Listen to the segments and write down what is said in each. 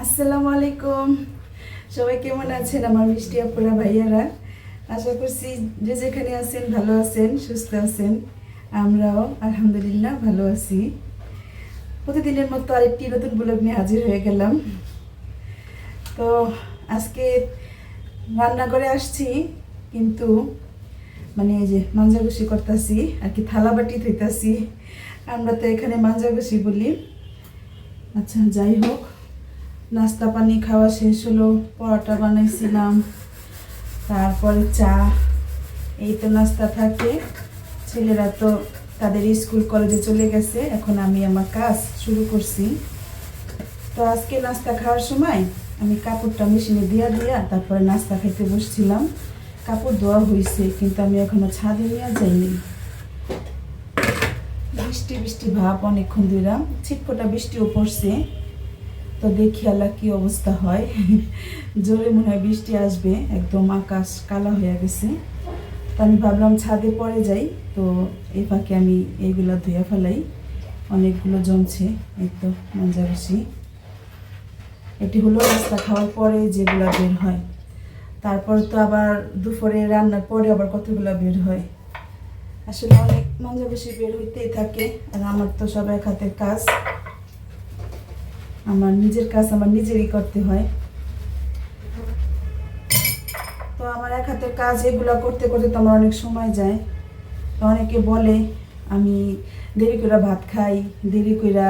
আসসালামু আলাইকুম। সবাই কেমন আছেন আমার মিষ্টি আপুরা ভাইয়ারা? আশা করছি যে যেখানে আছেন ভালো আছেন, সুস্থ আছেন। আমরাও আলহামদুলিল্লাহ ভালো আছি। প্রতিদিনের মতো আরেকটি নতুন ব্লগ নিয়ে হাজির হয়ে গেলাম। তো আজকে রান্নাঘরে আসছি, কিন্তু মানে এই যে মাঞ্জাগুষি করতেছি আর কি, থালা বাটি ধুইতাছি। আমরা তো এখানে মাঞ্জাগুষি বলি। আচ্ছা, যাই হোক, নাস্তা পানি খাওয়া শেষ হলো, পরোটা বানাইছিলাম, তারপরে চা। এই তো নাস্তা থাকে। ছেলেরা তো তাদের স্কুল কলেজে চলে গেছে, এখন আমি আমার কাজ শুরু করছি। তো আজকে নাস্তা খাওয়ার সময় আমি কাপড়টা মেশিনে দিয়া তারপরে নাস্তা খাইতে বসছিলাম। কাপড় ধোয়া হয়েছে, কিন্তু আমি এখনো ছাদে নিয়ে যাইনি। বৃষ্টি বৃষ্টি ভাব অনেকক্ষণ ধরে, ছিটফোঁটা বৃষ্টিও পড়ছে। তো দেখি আল্লাহ কি অবস্থা হয়। জোরে মনে হয় বৃষ্টি আসবে, একদম আকাশ কালা হয়ে গেছে। তো আমি ভাবলাম ছাদে পরে যাই। তো এই ফাঁকে আমি এইগুলো ধুয়ে ফেলাই, অনেকগুলো জমছে। এই তো মাঞ্জাগুষি, এটি হলো নাস্তা খাওয়ার পরে যেগুলো বের হয়। তারপর তো আবার দুপুরে রান্নার পরে আবার কতগুলো বের হয়। আসলে অনেক মাঞ্জাগুষি বের হইতেই থাকে। আর আমার তো সব এক হাতের কাজ, আমার নিজের কাজ আমার নিজেরই করতে হয়। তো আমার এক হাতের কাজ এগুলো করতে করতে তো আমার অনেক সময় যায়। তো অনেকে বলে আমি দেরি করে ভাত খাই, দেরি করে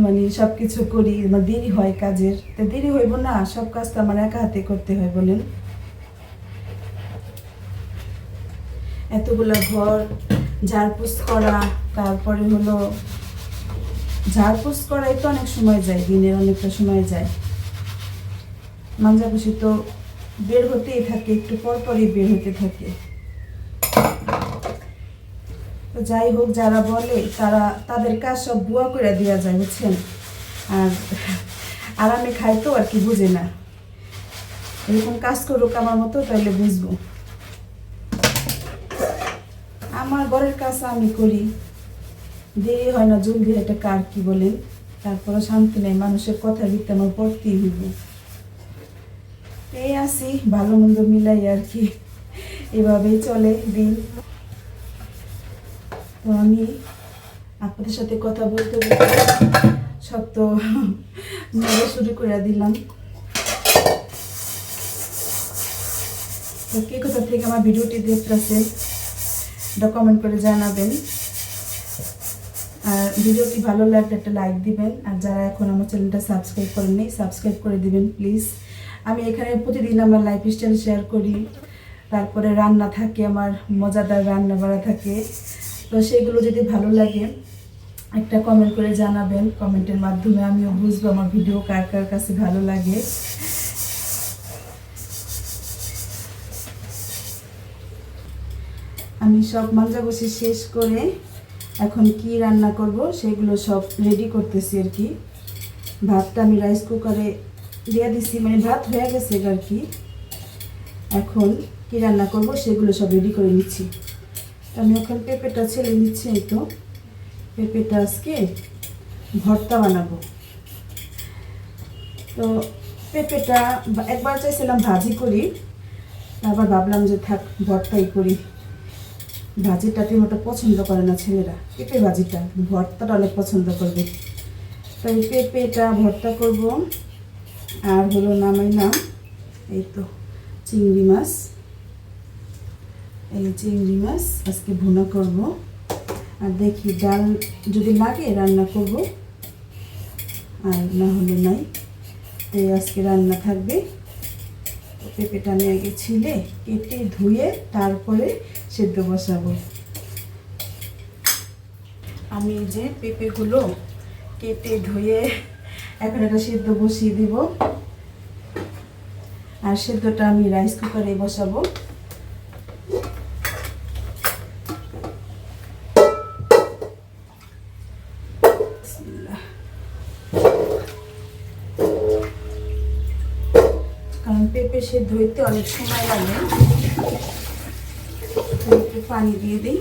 মানে সব কিছু করি, আমার দেরি হয় কাজের। তো দেরি হইব না, সব কাজ তো আমার একা হাতে করতে হয় বলেন। এতগুলো ঘর ঝাড়পোছ করা, তারপরে হলো ঝাড়পোছ করাই তো অনেক সময় যায়, দিনের অনেকটা সময় যায়। মাঞ্জাগুষি তো বের হতেই থাকে, একটু পরপরই বের হতে থাকে। তো যাই হোক, যারা বলে তাদের কাজ সব বুয়া করে দেওয়া যায়, বুঝছেন। আর আরামে খাই তো আর কি, বুঝে না। এরকম কাজ করুক আমার মতো, তাইলে বুঝবো। আমার ঘরের কাজ আমি করি, দেরি হয় না, জলদি এটা কার কি বলেন। তারপরে শান্তি নেই, মানুষের কথার ভিত্তি আমার পড়তেই হইব। এই আসি ভালো মন্দ মিলাই আর কি, এভাবেই চলে দিন। তো আমি আপনাদের সাথে কথা বলতে বলতে সব তো শুরু করে দিলাম। তো কে কোথা থেকে আমার ভিডিওটি দেখতেছেন কমেন্ট করে জানাবেন। আর ভিডিওটি ভালো লাগলে একটা লাইক দিবেন। আর যারা এখন আমার চ্যানেলটা সাবস্ক্রাইব করেননি, সাবস্ক্রাইব করে দিবেন প্লিজ। আমি এখানে প্রতিদিন আমার লাইফস্টাইল শেয়ার করি, তারপরে রান্না থাকে, আমার মজাদার রান্না বাড়া থাকে। তো সেগুলো যদি ভালো লাগে একটা কমেন্ট করে জানাবেন। কমেন্টের মাধ্যমে আমিও বুঝবো আমার ভিডিও কার কার কাছে ভালো লাগে। আমি সব মাঞ্জাগুষি শেষ করে এখন কি রান্না করব সেগুলো সব রেডি করতেছি আর কি। ভাতটা আমি রাইস কুকারে দিয়ে দিছি, মানে ভাত হয়ে গেছে আর কি। এখন কি রান্না করব সেগুলো সব রেডি করে নিচ্ছি। আমি এখন পেঁপেটা ছেলে নিচ্ছি। এই তো পেঁপেটা আজকে ভর্তা বানাবো। তো পেঁপেটা একবার চাইছিলাম ভাজি করি, আবার ভাবলাম যে থাক ভর্তাই করি। ভাজিটা তেমনটা পছন্দ করে না ছেলেরা, পেঁপে ভাজিটা, ভর্তাটা অনেক পছন্দ করবে। তাই পেঁপেটা ভর্তা করব। আর হলো নামাইলাম এই তো চিংড়ি মাছ, এই চিংড়ি মাছ আজকে ভুনা করব। আর দেখি ডাল যদি লাগে রান্না করব, আর না হলে নাই। তো আজকে রান্না থাকবে। পেঁপেটা আমি আগে ছিলে কেটে ধুয়ে তারপরে সেদ্ধ বসাবো। আমি যে পেঁপেগুলো কেটে ধুয়ে এখন এটা সেদ্ধ বসিয়ে দিব। আর সেদ্ধটা আমি রাইস কুকারে বসাবো। কারণ পেঁপে সেদ্ধ হইতে অনেক সময় লাগে। একটু পানি দিয়ে দিই।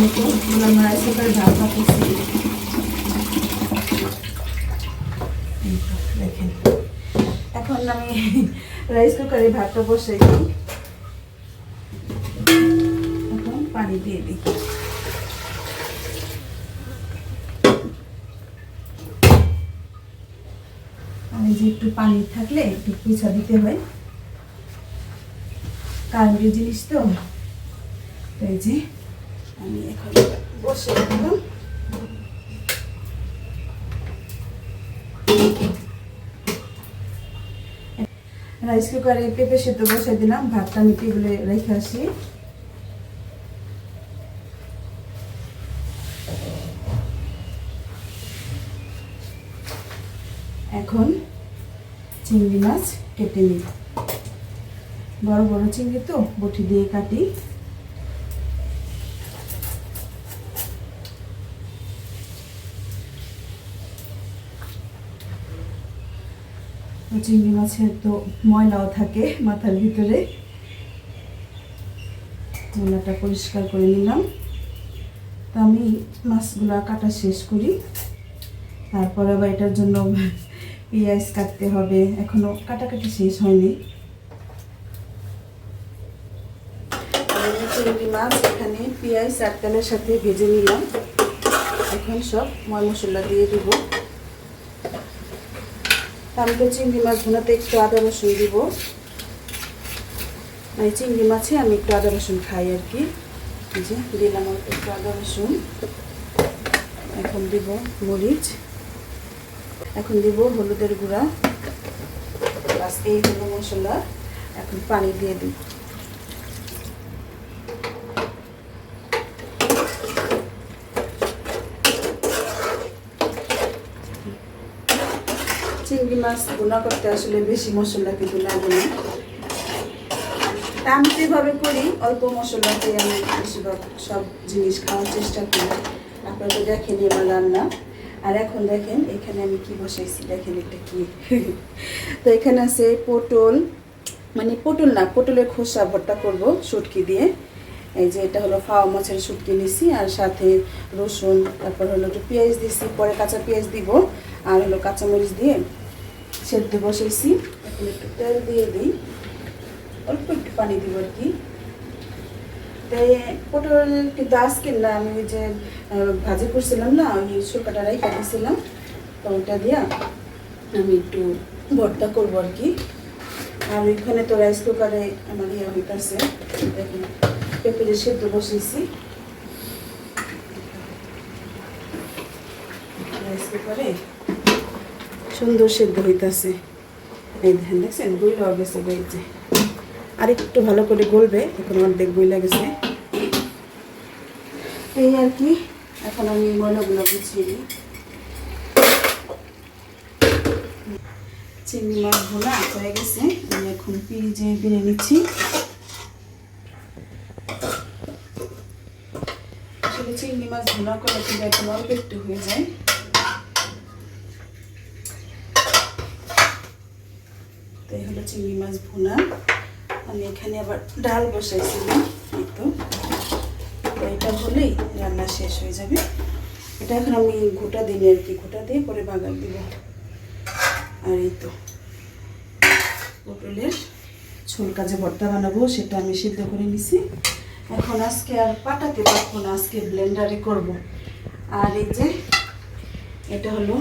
আমি তো রাইস কুকারে ভাত পাচ্ছি। দেখেন এখন আমি রাইস কুকারে ভাতটা বসাই দিই। এখন পানি দিয়ে দিই। আমি যে একটু পানি থাকলে একটু পিছা দিতে হয়, কারেন্টের জিনিস তো। এই যে আমি এখন বসে দিলাম। রাইস কুকারে পেঁপে সেদ্ধ বসাই দিলাম, ভাতটা আমি টেবিলে রেখে আসি। এখন চিংড়ি মাছ কেটে নিই। বড় বড় চিংড়ি তো বটি দিয়ে কাটি। চিংড়ি মাছের তো ময়লাও থাকে মাথার ভিতরে, ময়লাটা পরিষ্কার করে নিলাম। তো আমি মাছগুলো কাটা শেষ করি, তারপর আবার এটার জন্য পেঁয়াজ কাটতে হবে, এখনো কাটাকাটি শেষ হয়নি। চিংড়ি মাছ এখানে পেঁয়াজ আর তেলের সাথে ভেজে নিলাম। এখন সব ময় মশলা দিয়ে দিব। আমি তো চিংড়ি মাছ ভুনাতে একটু আদা রসুন দিব। এই চিংড়ি মাছে আমি একটু আদা রসুন খাই আর কি। যে দিলাম একটু আদা রসুন। এখন দিব মরিচ, এখন দিব হলুদের গুঁড়া, বাস এই হলো মশলা। এখন পানি দিয়ে দিই। চিংড়ি মাছ ভুনা করতে আসলে বেশি মশলা কিন্তু লাগে না। আমি যেভাবে করি অল্প মশলাতে আমি বেশিরভাগ সব জিনিস খাওয়ার চেষ্টা করি। আপনারা তো দেখেন আমার রান্না। আর এখন দেখেন এখানে আমি কি বসাইছি, দেখেন এটা কি। তো এখানে আছে পটল, মানে পটল না, পটলের খোসা ভর্তা করব শুটকি দিয়ে। এই যে এটা হলো ফাওয়া মাছের শুটকি নিছি, আর সাথে রসুন, তারপর হলো একটু পেঁয়াজ দিছি, পরে কাঁচা পেঁয়াজ দিব, আর হলো কাঁচামরিচ দিয়ে সেদ্ধ বসাইছি। এখন একটু তেল দিয়ে দিই, অল্প একটু পানি দিব আর কি। তাই পটল কিন্তু আজকে না, আমি ওই যে ভাজি করছিলাম না, ওই শুকাটা রাইখা দিয়েছিলাম, তো ওটা দিয়া আমি একটু ভর্তা করবো আর কি। আর ওইখানে তো রাইস কুকারে আমার ইয়ে হইতেছে, দেখুন পেঁপে সেদ্ধ বসেছি রাইস কুকারে, সুন্দর সেদ্ধ হইতেছে। এই দেখেন, দেখছেন গইলা গেছে, গইছে আর একটু ভালো করে গলবে, এখন অর্ধেক গইলা গেছে। এই আর কি। এখন আমি ময়লাগুলো গুছিয়ে দিই। চিংড়ি মাছ ভোনা হয়ে গেছে, আমি এখন ফ্রিজে বেড়ে নিচ্ছি। আসলে চিংড়ি মাছ ভোনা করে কিন্তু এখন অল্প একটু হয়ে যায়। তো এই হলো চিংড়ি মাছ ভোনা। আমি এখানে আবার ডাল বসাইছিলাম, এই তো এটা হলেই রান্না শেষ হয়ে যাবে। এটা এখন আমি গোটা দিলে আর কি, গোটা দিয়ে পরে বাগার দিব। আর এই তো পটলের ছোলকা যে ভর্তা বানাবো সেটা আমি সিদ্ধ করে নিছি। এখন আজকে আর পাটাতে পারবো না, আজকে ব্লেন্ডারে করব। আর এই যে এটা হলো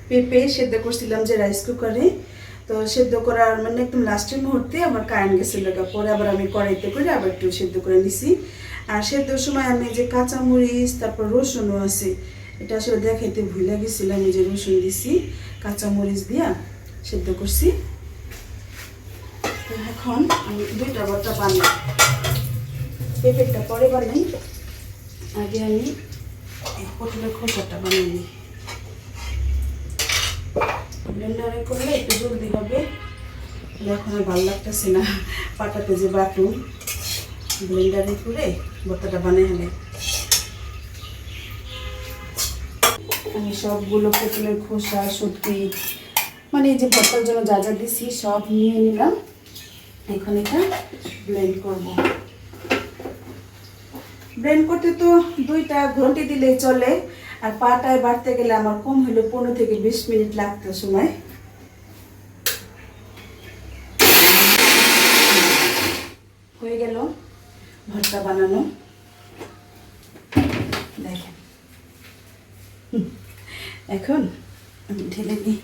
পেঁপে সেদ্ধ করছিলাম যে রাইস কুকারে, তো সেদ্ধ করার মানে একদম লাস্টের মুহূর্তে আমার কারেন্ট গেছিল, পরে আবার আমি কড়াইতে করে আবার একটু সেদ্ধ করে নিছি। আর সেদ্ধর সময় আমি যে কাঁচামরিচ তারপর রসুনও আছে, এটা আসলে দেখাইতে ভুলে গেছিলাম। এই যে রসুন দিছি, কাঁচামরিচ দিয়া সেদ্ধ করছি। এখন আমি দুইটা ভর্তা বানাই, পেঁপেটা পরে বানাই, আগে আমি পটলের খোসাটা বানিয়ে নিই। ব্লেন্ডারে করলে একটু জলদি হবে, এখন আর ভালো লাগতেছে না পাটাতে যে বাটুন, ব্লেন্ডারে করে ভর্তাটা বানিয়ে হলে। আমি সবগুলো পটলের খোসা শুটকি মানে এই যে ভর্তার জন্য যা যা দিছি সব নিয়ে নিলাম। এখন এটা ব্লেন্ড করব। ব্লেন্ড করতে তো 2টা ঘন্টি দিলেই চলে, আর পাটায় বাটতে গেলে আমার কম হলে 15 থেকে 20 মিনিট লাগতো সময়। হয়ে গেল ভর্তা বানানো, দেখেন। এখন আমি ঢেলে দিই।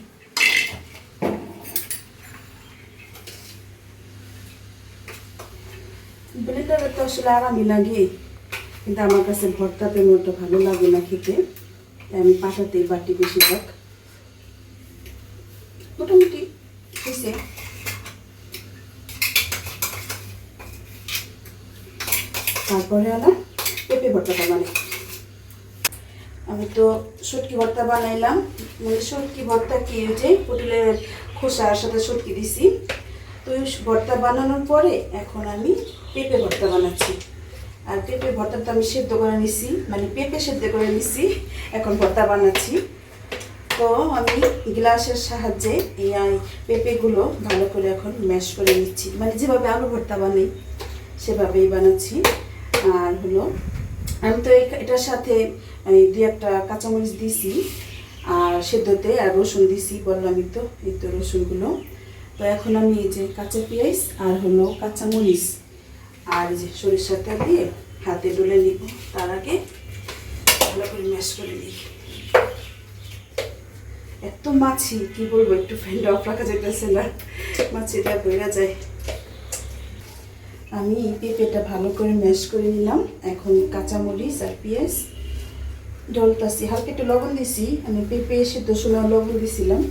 ব্লেন্ডারে তো আসলে আরামই লাগে, কিন্তু আমার কাছে ভর্তা তেমন একটা ভালো লাগে না খেতে, তাই আমি পাটাতেই বাটি বেশিরভাগ। মোটামুটি হয়েছে। তারপরে আনা পেঁপে ভর্তাটা বানাই। আমি তো শুটকি ভর্তা বানাইলাম, মানে শুটকি ভর্তা কি যে পটলের খোসার সাথে শুটকি দিছি। তো ভর্তা বানানোর পরে এখন আমি পেঁপে ভর্তা বানাচ্ছি। আর পেঁপে ভর্তাটা আমি সেদ্ধ করে নিছি, মানে পেঁপে সেদ্ধ করে নিছি, এখন ভর্তা বানাচ্ছি। তো আমি গ্লাসের সাহায্যে এই পেঁপেগুলো ভালো করে এখন ম্যাশ করে নিচ্ছি, মানে যেভাবে আলু ভর্তা বানাই সেভাবেই বানাচ্ছি। আর হলো আমি তো এটার সাথে 2-1টা কাঁচামরিচ দিছি আর সেদ্ধতে, আর রসুন দিছি বললামই তো, এই তো রসুনগুলো। তো এখন আমি এই যে কাঁচা পেঁয়াজ আর হলো কাঁচামরিচ আর এই যে সরিষার তেল দিয়ে হাতে ডলে নিব। তার আগে ভালো করে ম্যাশ করে নিই। এত মাছি কি বলবো, একটু ফ্যানটা অফ রাখা যেতেছে না, মাছিটা বেড়ে যায়। আমি পেঁপেটা ভালো করে ম্যাশ করে নিলাম। এখন কাঁচামরিচ আর পেঁয়াজ ডলতাছি, হালকা একটু লবণ দিছি, আমি পেঁপে সেদ্ধ সময় লবণ দিছিলাম,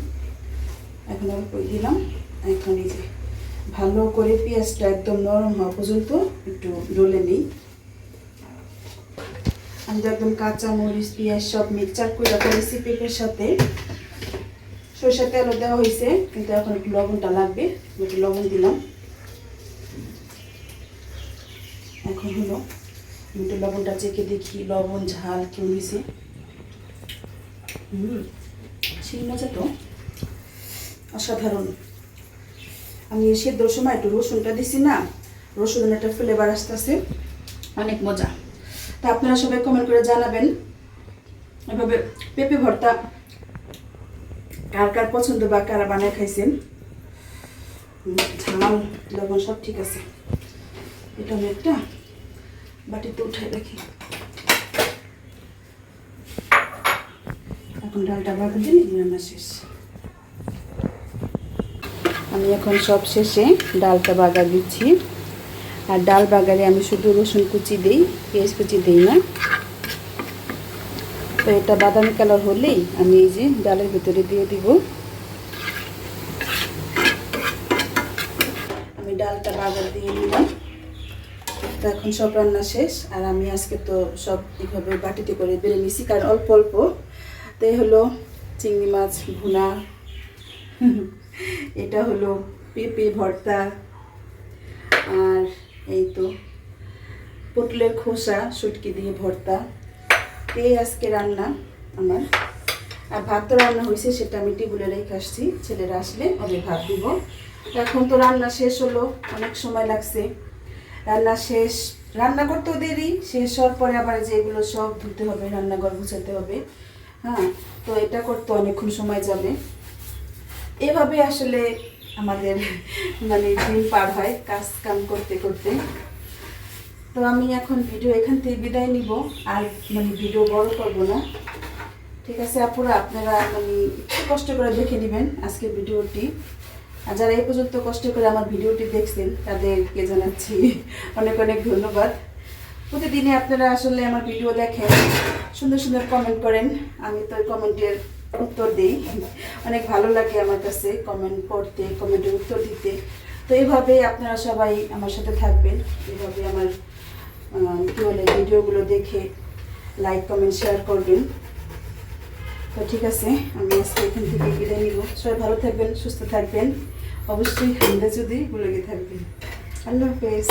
এখন অল্প দিলাম। এখন এই যে ভালো করে পেঁয়াজটা একদম নরম হওয়া পর্যন্ত একটু ডলে নিই। আমি তো একদম কাঁচামরিচ পেঁয়াজ সব মিক্সচার করে ফেলেছি পেঁপের সাথে। সরষের তেলও দেওয়া হয়েছে, কিন্তু এখন একটু লবণটা লাগবে, একটু লবণ দিলাম। এখন হলো একটু লবণটা চেখে দেখি লবণ ঝাল কেমন হয়েছে। সেই মজা তো অসাধারণ। আমি সেদ্ধর সময় একটু রসুনটা দিছি না, রসুনের একটা ফ্লেভার আসতেছে, অনেক মজা। তা আপনারা সবাই কমেন্ট করে জানাবেন এভাবে পেঁপে ভর্তা কার কার পছন্দ বা কারা বানায় খাইছেন। ঝাল লবণ সব ঠিক আছে। এটা আমি একটা বাটিতে উঠাই রাখি। এখন ডালটা বাগার দিন, রান্না শেষ। আমি এখন সব শেষে ডালটা বাগার দিচ্ছি। আর ডাল বাগারে আমি শুধু রসুন কুচি দিই, পেঁয়াজ কুচি দিই না। তো এটা বাদামি কালার হলেই আমি এই যে ডালের ভিতরে দিয়ে দিব। আমি ডালটা বাগার দিয়ে নিলাম। তো এখন সব রান্না শেষ। আর আমি আজকে তো সব এইভাবে বাটিতে করে বেড়ে নিছি, কারণ অল্প অল্প। তো এই হলো চিংড়ি মাছ ভুনা, এটা হলো পেঁপে ভর্তা, আর এই তো পটলের খোসা শুটকি দিয়ে ভর্তা। এই আজকে রান্না আমার। আর ভাত তো রান্না হয়েছে, সেটা আমি টেবিলে রেখে আসছি, ছেলেরা আসলে ওদের ভাত দিব। এখন তো রান্না শেষ হলো, অনেক সময় লাগছে রান্না শেষ, রান্না করতেও দেরি, শেষ হওয়ার পরে আবার যেগুলো সব ধুতে হবে, রান্নাঘর গুছাতে হবে। হ্যাঁ, তো এটা করতে অনেকক্ষণ সময় যাবে। এভাবে আসলে আমাদের মানে দিন পার হয় কাজ কাম করতে করতে। তো আমি এখন ভিডিও এখান থেকে বিদায় নিব, আর মানে ভিডিও বড় করব না। ঠিক আছে আপুরা, আপনারা মানে একটু কষ্ট করে দেখে নেবেন আজকের ভিডিওটি। আর যারা এই পর্যন্ত কষ্ট করে আমার ভিডিওটি দেখছেন তাদেরকে জানাচ্ছি অনেক অনেক ধন্যবাদ। প্রতিদিনই আপনারা আসলে আমার ভিডিও দেখেন, সুন্দর সুন্দর কমেন্ট করেন, আমি তো কমেন্টের উত্তর দিই। অনেক ভালো লাগে আমার কাছে কমেন্ট পড়তে, কমেন্টের উত্তর দিতে। তো এইভাবে আপনারা সবাই আমার সাথে থাকবেন, এইভাবে আমার কী বলে ভিডিওগুলো দেখে লাইক কমেন্ট শেয়ার করবেন। তো ঠিক আছে, আমি আজকে এখান থেকে বিদায় নিব। সবাই ভালো থাকবেন, সুস্থ থাকবেন, অবশ্যই হামদা যদি ভুলে থাকবেন। আল্লাহ হাফেজ।